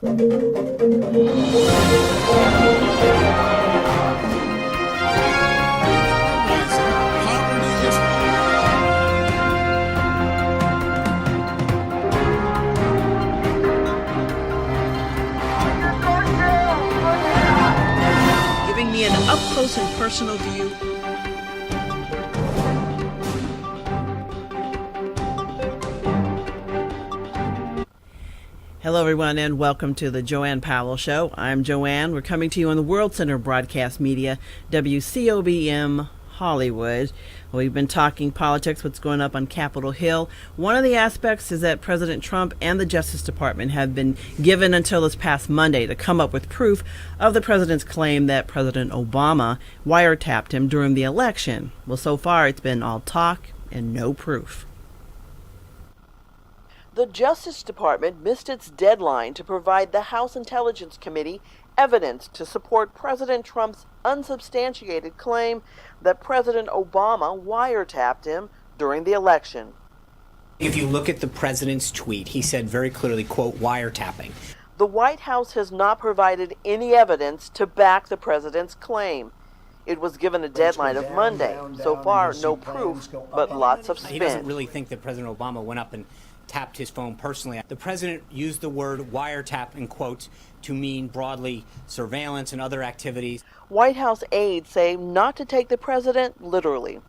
Giving me an up-close and personal view. Hello, everyone, and welcome to the JoAnne Powell Show. I'm JoAnne. We're coming to you on the World Center of Broadcast Media, WCOBM Hollywood. We've been talking politics, what's going up on Capitol Hill. One of the aspects is that President Trump and the Justice Department have been given until this past Monday to come up with proof of the president's claim that President Obama wiretapped him during the election. Well, so far it's been all talk and no proof. The Justice Department missed its deadline to provide the House Intelligence Committee evidence to support President Trump's unsubstantiated claim that President Obama wiretapped him during the election. If you look at the president's tweet, he said very clearly, quote, wiretapping. The White House has not provided any evidence to back the president's claim. It was given a deadline of Monday. So far, no proof, but lots of spin. He doesn't really think that President Obama went up and tapped his phone personally. The president used the word wiretap in quotes to mean broadly surveillance and other activities. White House aides say not to take the president literally.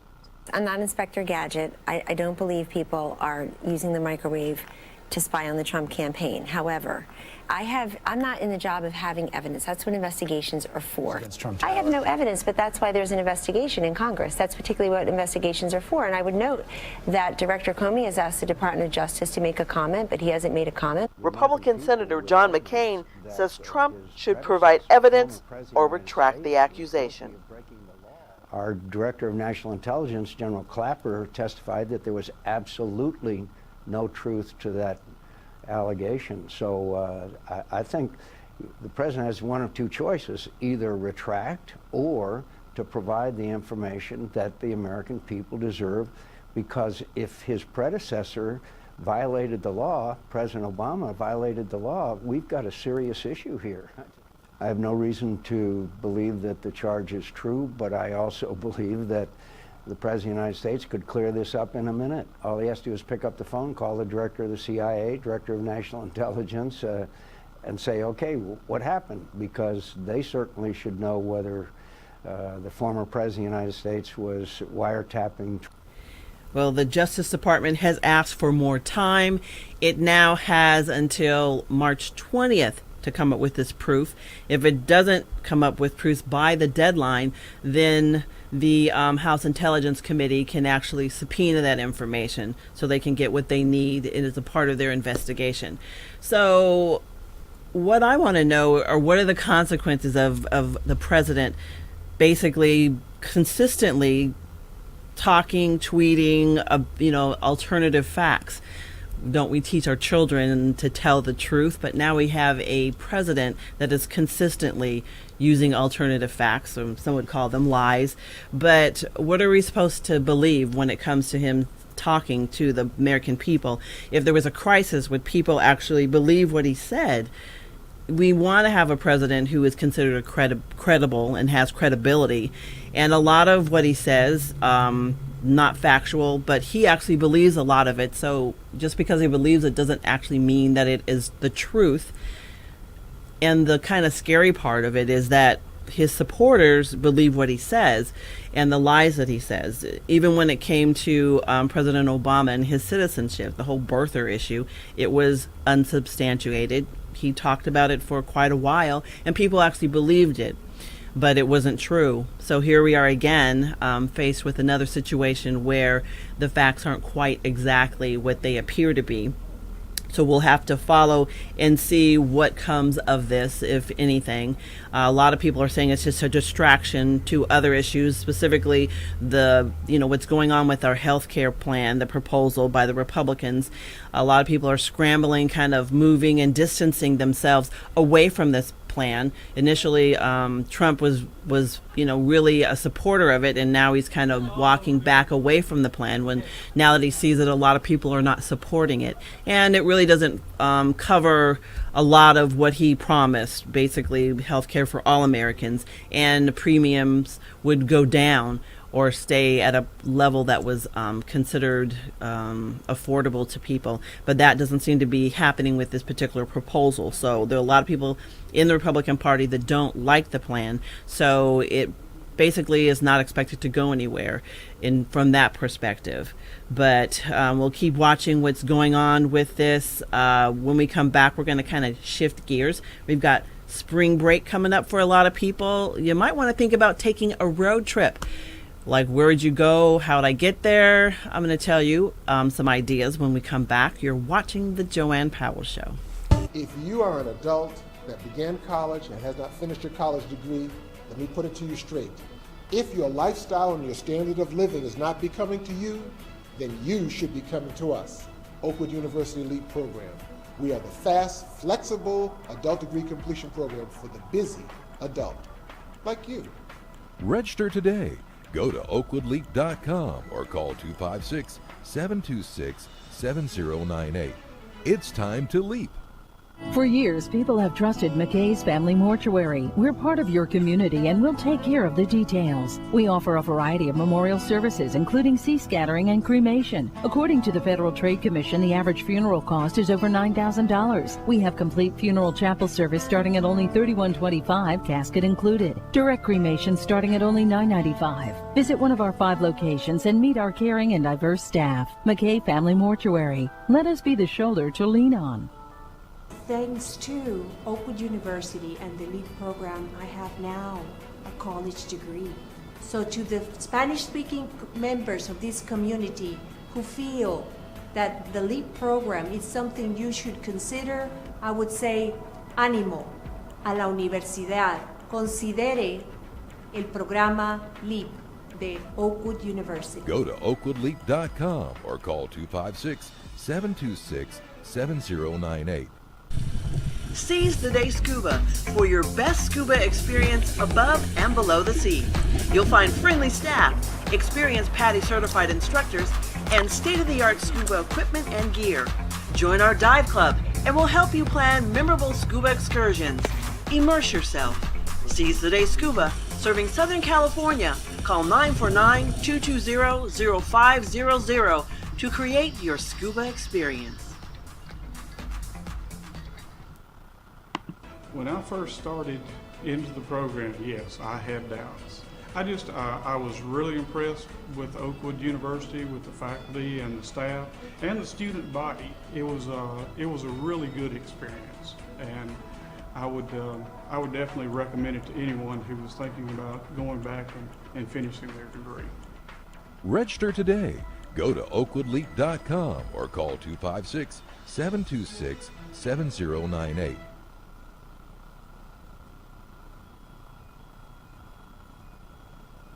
I'm not Inspector Gadget. I don't believe people are using the microwave to spy on the Trump campaign. However, I'm not in the job of having evidence. That's what investigations are for. I have no evidence, but that's why there's an investigation in Congress. That's particularly what investigations are for. And I would note that Director Comey has asked the Department of Justice to make a comment, but he hasn't made a comment. Republican Senator John McCain says Trump should provide evidence or retract the accusation. Our Director of National Intelligence, General Clapper, testified that there was absolutely no truth to that allegation. So I think the president has one of two choices: either retract or to provide the information that the American people deserve, because if his predecessor violated the law, President Obama violated the law, we've got a serious issue here. I have no reason to believe that the charge is true, but I also believe that the President of the United States could clear this up in a minute. All he has to do is pick up the phone, call the Director of the CIA, Director of National Intelligence, and say, okay, what happened? Because they certainly should know whether the former President of the United States was wiretapping. Well, the Justice Department has asked for more time. It now has until March 20th to come up with this proof. If it doesn't come up with proof by the deadline, then the House Intelligence Committee can actually subpoena that information so they can get what they need. It is a part of their investigation. So what I want to know are what are the consequences of the president basically consistently talking, tweeting, alternative facts. Don't we teach our children to tell the truth? But now we have a president that is consistently using alternative facts, or some would call them lies. But what are we supposed to believe when it comes to him talking to the American people? If there was a crisis, would people actually believe what he said? We want to have a president who is considered credible and has credibility. And a lot of what he says, not factual, but he actually believes a lot of it. So just because he believes it doesn't actually mean that it is the truth. And the kind of scary part of it is that his supporters believe what he says and the lies that he says. Even when it came to President Obama and his citizenship, the whole birther issue, it was unsubstantiated. He talked about it for quite a while and people actually believed it, but it wasn't true. So here we are again, faced with another situation where the facts aren't quite exactly what they appear to be. So we'll have to follow and see what comes of this, if anything. A lot of people are saying it's just a distraction to other issues, specifically what's going on with our health care plan, the proposal by the Republicans. A lot of people are scrambling, kind of moving and distancing themselves away from this plan. Initially, Trump was really a supporter of it, and now he's kind of walking back away from the plan now that he sees that a lot of people are not supporting it, and it really doesn't cover a lot of what he promised. Basically, health care for all Americans, and the premiums would go down or stay at a level that was considered affordable to people. But that doesn't seem to be happening with this particular proposal. So there are a lot of people in the Republican Party that don't like the plan. So it basically is not expected to go anywhere from that perspective. But we'll keep watching what's going on with this. When we come back, we're going to kind of shift gears. We've got spring break coming up for a lot of people. You might want to think about taking a road trip. Like, where'd you go? How'd I get there? I'm going to tell you some ideas when we come back. You're watching the JoAnne Powell Show. If you are an adult that began college and has not finished your college degree, let me put it to you straight. If your lifestyle and your standard of living is not becoming to you, then you should be coming to us, Oakwood University Elite Program. We are the fast, flexible adult degree completion program for the busy adult, like you. Register today. Go to oakwoodleap.com or call 256-726-7098. It's time to leap. For years, people have trusted McKay's Family Mortuary. We're part of your community and we'll take care of the details. We offer a variety of memorial services, including sea scattering and cremation. According to the Federal Trade Commission, the average funeral cost is over $9,000. We have complete funeral chapel service starting at only $31.25, casket included. Direct cremation starting at only $9.95. Visit one of our 5 locations and meet our caring and diverse staff. McKay Family Mortuary. Let us be the shoulder to lean on. Thanks to Oakwood University and the LEAP program, I have now a college degree. So to the Spanish-speaking members of this community who feel that the LEAP program is something you should consider, I would say, ánimo a la universidad. Considere el programa LEAP de Oakwood University. Go to oakwoodleap.com or call 256-726-7098. Seize the Day Scuba for your best scuba experience above and below the sea. You'll find friendly staff, experienced PADI certified instructors, and state-of-the-art scuba equipment and gear. Join our dive club and we'll help you plan memorable scuba excursions. Immerse yourself. Seize the Day Scuba, serving Southern California. Call 949-220-0500 to create your scuba experience. When I first started into the program, yes, I had doubts. I was really impressed with Oakwood University, with the faculty and the staff and the student body. It was a really good experience, and I would definitely recommend it to anyone who was thinking about going back and finishing their degree. Register today. Go to oakwoodleap.com or call 256-726-7098.